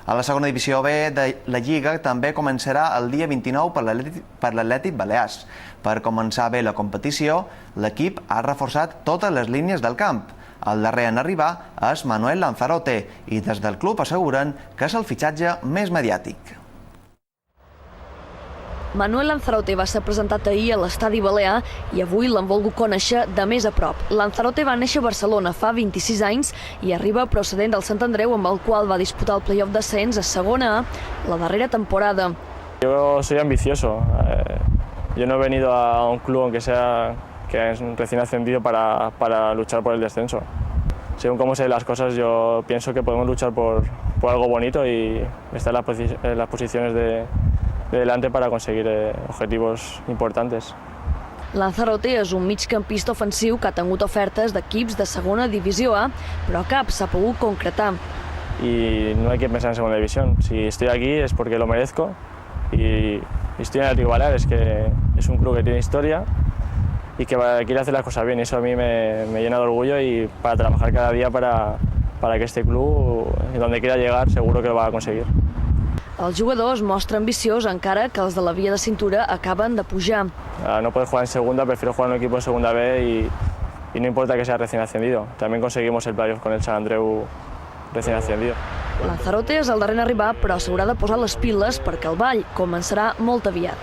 A la segona divisió B de la Lliga també començarà el dia 29 per l'Atlètic Balears. Per començar bé la competició, l'equip ha reforçat totes les línies del camp. El darrer en arribar és Manuel Lanzarote i des del club asseguren que és el fitxatge més mediàtic. Manuel Lanzarote va ser presentat ahir a l'Estadi Balear i avui l'han volgut conèixer de més a prop. Lanzarote va néixer a Barcelona fa 26 anys i arriba procedent del Sant Andreu, amb el qual va disputar el playoff d'ascens a segona A la darrera temporada. Yo soy ambicioso. Yo no he venido a un club, aunque sea que es recién ascendido, para luchar por el descenso. Según cómo se ven las cosas, yo pienso que podemos luchar por algo bonito y estar en las posiciones de delante para conseguir objetivos importantes. Lanzarote és un migcampista ofensiu que ha tingut ofertes d'equips de segona divisió A, però cap s'ha pogut concretar. Y no hay que pensar en segunda división. Si estoy aquí es porque lo merezco y estoy en el Atlético Baleares, que es un club que tiene historia y que quiere hacer las cosas bien. Eso a mí me llena de orgullo y para trabajar cada día para que este club, donde quiera llegar, seguro que lo va a conseguir. El jugador es mostra ambiciós, encara que els de la via de cintura acaben de pujar. No poder jugar en segunda, prefiero jugar en un equipo de segunda B y no importa que sea recién ascendido. También conseguimos el playoff con el Sant Andreu recién ascendido. Lanzarote és el darrer en arribar, però s'haurà de posar les piles perquè el ball començarà molt aviat.